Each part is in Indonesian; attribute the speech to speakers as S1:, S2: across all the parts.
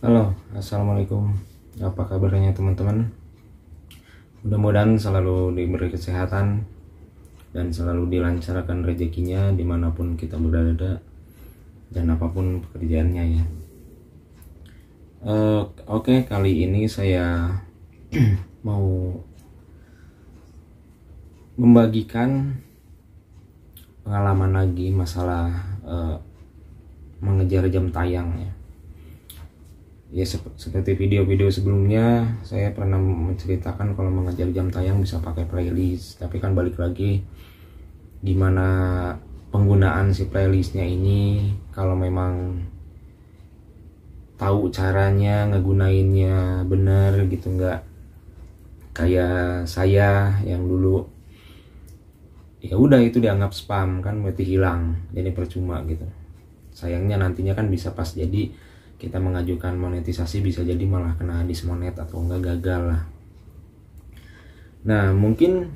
S1: Halo, assalamualaikum. Apa kabarnya teman-teman? Mudah-mudahan selalu diberi kesehatan dan selalu dilancarkan rezekinya dimanapun kita berada dan apapun pekerjaannya ya. Oke, kali ini saya mau membagikan pengalaman lagi masalah mengejar jam tayang ya. Ya seperti video-video sebelumnya saya pernah menceritakan kalau mengejar jam tayang bisa pakai playlist, tapi kan balik lagi gimana penggunaan si playlistnya ini. Kalau memang tahu caranya ngegunainnya benar gitu, nggak kayak saya yang dulu ya udah itu dianggap spam kan, berarti hilang, jadi percuma gitu. Sayangnya nantinya kan bisa pas jadi kita mengajukan monetisasi bisa jadi malah kena dismonet atau enggak gagal lah. Nah mungkin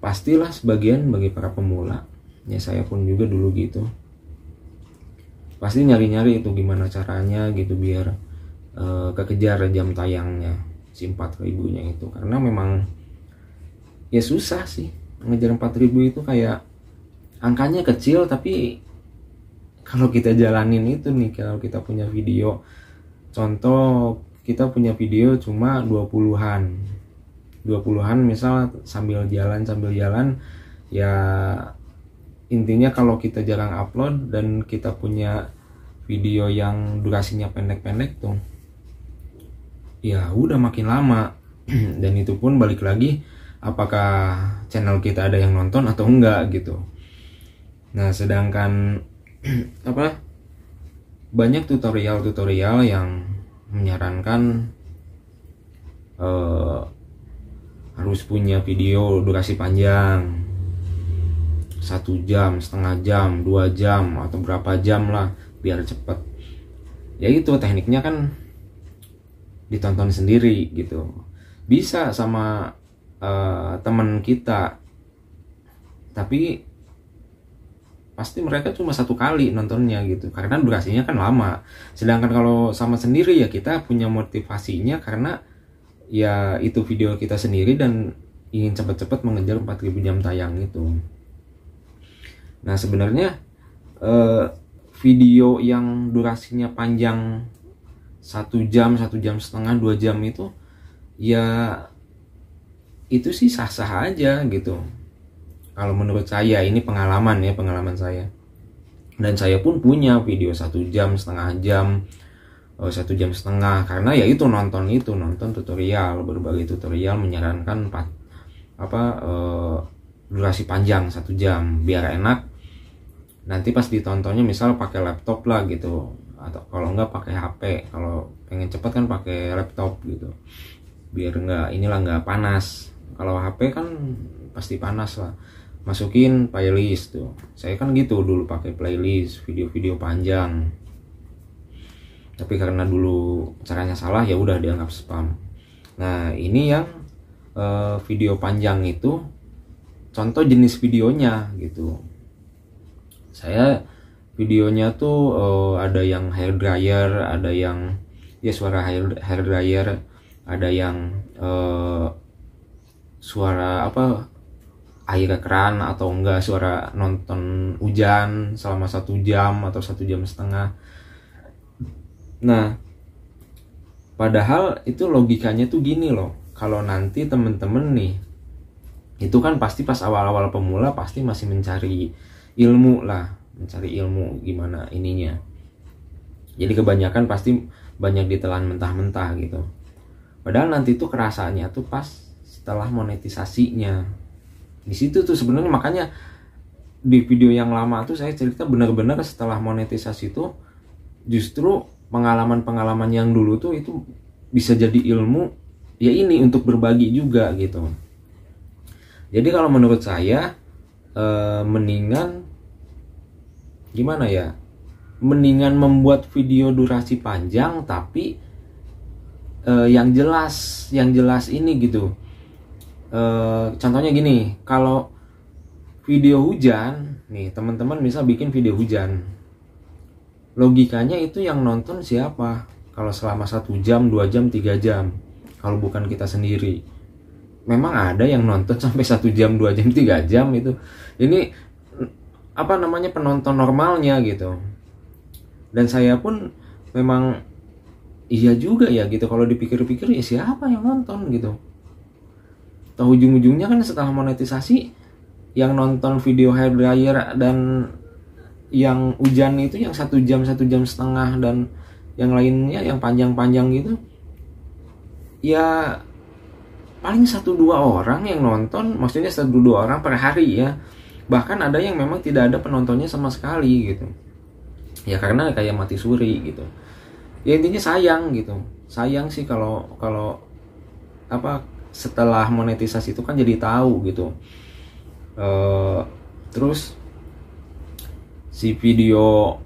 S1: pastilah sebagian bagi para pemula, ya saya pun juga dulu gitu, pasti nyari-nyari itu gimana caranya gitu biar kekejar jam tayangnya si 4.000 nya itu, karena memang ya susah sih ngejar 4.000 itu, kayak angkanya kecil tapi kalau kita jalanin itu nih, kalau kita punya video, contoh kita punya video cuma 20-an misal sambil jalan ya, intinya kalau kita jarang upload dan kita punya video yang durasinya pendek-pendek tuh ya udah makin lama. Dan itu pun balik lagi apakah channel kita ada yang nonton atau enggak gitu. Nah sedangkan banyak tutorial yang menyarankan harus punya video durasi panjang, 1 jam, setengah jam, 2 jam atau berapa jam lah biar cepet. Ya itu tekniknya kan ditonton sendiri gitu, bisa sama teman kita, tapi pasti mereka cuma 1 kali nontonnya gitu karena durasinya kan lama. Sedangkan kalau sama sendiri ya kita punya motivasinya karena ya itu video kita sendiri dan ingin cepat-cepat mengejar 4.000 jam tayang itu. Nah sebenarnya video yang durasinya panjang 1 jam, 1 jam setengah, 2 jam itu ya itu sih sah-sah aja gitu. Kalau menurut saya, ini pengalaman saya. Dan saya pun punya video 1 jam, setengah jam, 1 jam setengah, karena ya itu nonton tutorial, berbagai tutorial menyarankan durasi panjang 1 jam biar enak. Nanti pas ditontonnya misal pakai laptop lah gitu, atau kalau enggak pakai HP. Kalau pengen cepet kan pakai laptop gitu, biar nggak panas. Kalau HP kan pasti panas lah. Masukin playlist tuh, saya kan gitu dulu pakai playlist video-video panjang, tapi karena dulu caranya salah ya udah dianggap spam. Nah ini yang video panjang itu contoh jenis videonya gitu. Saya videonya tuh ada yang hair dryer, ada yang ya suara hair dryer, ada yang suara air keran, atau enggak suara nonton hujan selama 1 jam atau 1 jam setengah. Nah padahal itu logikanya tuh gini loh, kalau nanti temen-temen nih itu kan pasti pas awal-awal pemula pasti masih mencari ilmu gimana ininya, jadi kebanyakan pasti banyak ditelan mentah-mentah gitu. Padahal nanti tuh kerasanya tuh pas setelah monetisasinya. Di situ tuh sebenarnya, makanya di video yang lama tuh saya cerita benar-benar setelah monetisasi itu justru pengalaman-pengalaman yang dulu tuh itu bisa jadi ilmu ya, ini untuk berbagi juga gitu. Jadi kalau menurut saya mendingan gimana ya, mendingan membuat video durasi panjang tapi yang jelas ini gitu. Contohnya gini, kalau video hujan nih, teman-teman bisa bikin video hujan, logikanya itu yang nonton siapa? kalau selama 1 jam, 2 jam, 3 jam, kalau bukan kita sendiri. Memang ada yang nonton sampai 1 jam, 2 jam, 3 jam itu. Ini apa namanya, penonton normalnya gitu. Dan saya pun memang iya juga ya gitu, kalau dipikir-pikir ya siapa yang nonton gitu. Tahu ujung-ujungnya kan setelah monetisasi, yang nonton video hair dryer dan yang hujan itu yang 1 jam, 1 jam setengah, dan yang lainnya yang panjang-panjang gitu, ya paling 1-2 orang yang nonton. Maksudnya 1-2 orang per hari ya. Bahkan ada yang memang tidak ada penontonnya sama sekali gitu. Ya karena kayak mati suri gitu. Ya intinya sayang gitu. Sayang sih kalau apa, setelah monetisasi itu kan jadi tahu gitu. Terus si video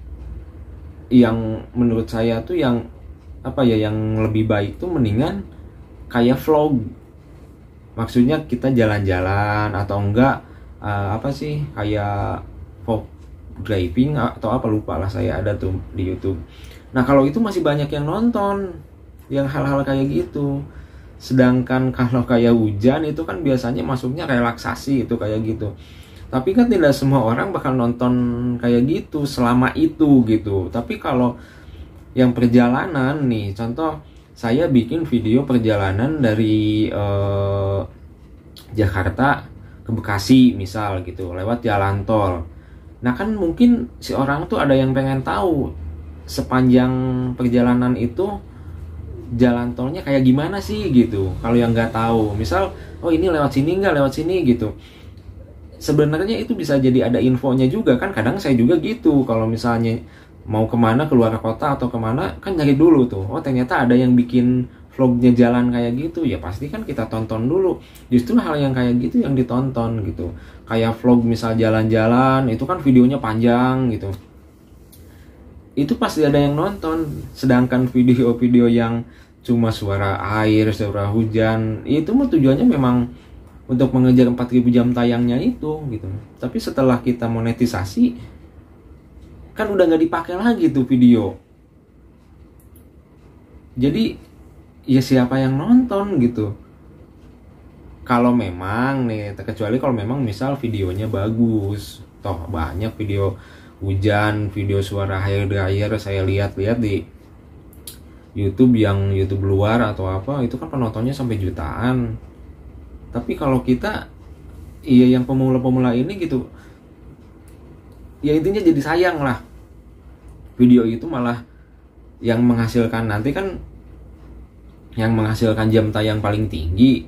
S1: yang menurut saya tuh yang apa ya, yang lebih baik tuh mendingan kayak vlog. Maksudnya kita jalan-jalan atau enggak apa sih, kayak vlog driving atau apa, lupa lah saya, ada tuh di YouTube. Nah kalau itu masih banyak yang nonton, yang hal-hal kayak gitu. Sedangkan kalau kayak hujan itu kan biasanya masuknya relaksasi itu kayak gitu. Tapi kan tidak semua orang bakal nonton kayak gitu selama itu gitu. Tapi kalau yang perjalanan nih, contoh saya bikin video perjalanan dari Jakarta ke Bekasi misal gitu, lewat jalan tol. Nah kan mungkin si orang tuh ada yang pengen tahu sepanjang perjalanan itu jalan tolnya kayak gimana sih gitu. Kalau yang nggak tahu, misal oh ini lewat sini nggak, lewat sini gitu. Sebenarnya itu bisa jadi ada infonya juga kan. Kadang saya juga gitu, kalau misalnya mau kemana, keluar kota atau kemana, kan nyari dulu tuh, oh ternyata ada yang bikin vlognya jalan kayak gitu, ya pasti kan kita tonton dulu. Justru hal yang kayak gitu yang ditonton gitu. Kayak vlog misal jalan-jalan, itu kan videonya panjang gitu, itu pasti ada yang nonton. Sedangkan video-video yang cuma suara air, suara hujan, itu mah tujuannya memang untuk mengejar 4000 jam tayangnya itu gitu. Tapi setelah kita monetisasi, kan udah nggak dipakai lagi tuh video. Jadi ya siapa yang nonton gitu. Kalau memang nih, terkecuali kalau memang misal videonya bagus. Toh banyak video hujan, video suara hair dryer saya lihat-lihat di YouTube, yang YouTube luar atau apa, itu kan penontonnya sampai jutaan. Tapi kalau kita, iya yang pemula-pemula ini gitu, ya intinya jadi sayang lah. Video itu malah yang menghasilkan nanti kan, yang menghasilkan jam tayang paling tinggi.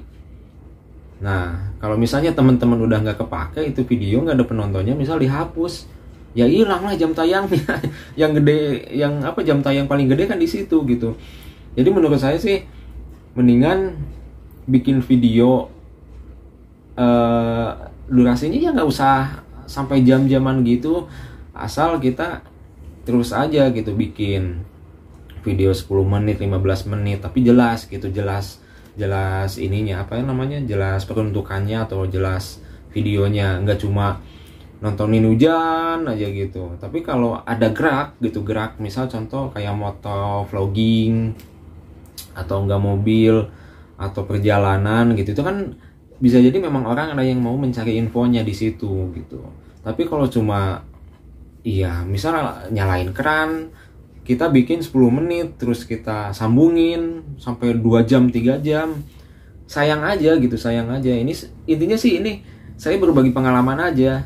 S1: Nah kalau misalnya teman-teman udah nggak kepake itu video, nggak ada penontonnya, misal dihapus, ya hilang lah jam tayangnya. Yang gede, yang apa, jam tayang paling gede kan di situ gitu. Jadi menurut saya sih mendingan bikin video durasinya ya nggak usah sampai jam-jaman gitu, asal kita terus aja gitu bikin video 10 menit, 15 menit, tapi jelas gitu, jelas ininya apa namanya, jelas peruntukannya atau jelas videonya, nggak cuma nontonin hujan aja gitu. Tapi kalau ada gerak gitu, gerak misal contoh kayak moto vlogging atau enggak mobil atau perjalanan gitu, itu kan bisa jadi memang orang ada yang mau mencari infonya di situ gitu. Tapi kalau cuma iya misal nyalain keran, kita bikin 10 menit terus kita sambungin sampai 2 jam 3 jam, sayang aja gitu, sayang aja. Ini intinya sih, ini saya berbagi pengalaman aja.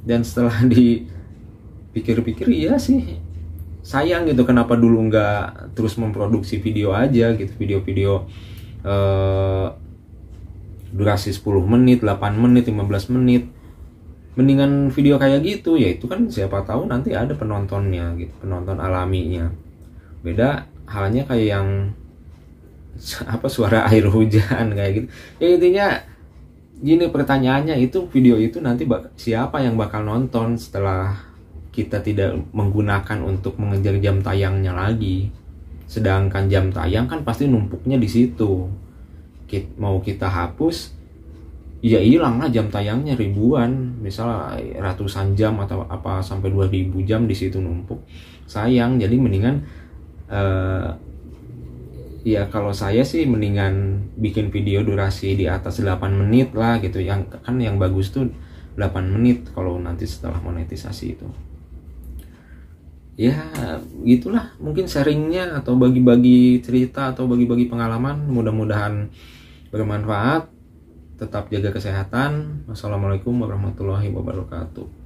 S1: Dan setelah dipikir-pikir, iya sih sayang gitu, kenapa dulu nggak terus memproduksi video aja gitu, video-video durasi 10 menit, 8 menit, 15 menit. Mendingan video kayak gitu, ya itu kan siapa tahu nanti ada penontonnya gitu, penonton alaminya. Beda halnya kayak yang apa, suara air hujan kayak gitu. Ya intinya gini, pertanyaannya itu, video itu nanti siapa yang bakal nonton setelah kita tidak menggunakan untuk mengejar jam tayangnya lagi. Sedangkan jam tayang kan pasti numpuknya di situ. Mau kita hapus, ya hilang lah jam tayangnya, ribuan, misalnya ratusan jam atau apa sampai 2000 jam di situ numpuk, sayang. Jadi mendingan Ya kalau saya sih mendingan bikin video durasi di atas 8 menit lah gitu. Yang kan yang bagus tuh 8 menit kalau nanti setelah monetisasi itu. Ya gitulah mungkin sharingnya atau bagi-bagi cerita atau bagi-bagi pengalaman, mudah-mudahan bermanfaat. Tetap jaga kesehatan. Wassalamualaikum warahmatullahi wabarakatuh.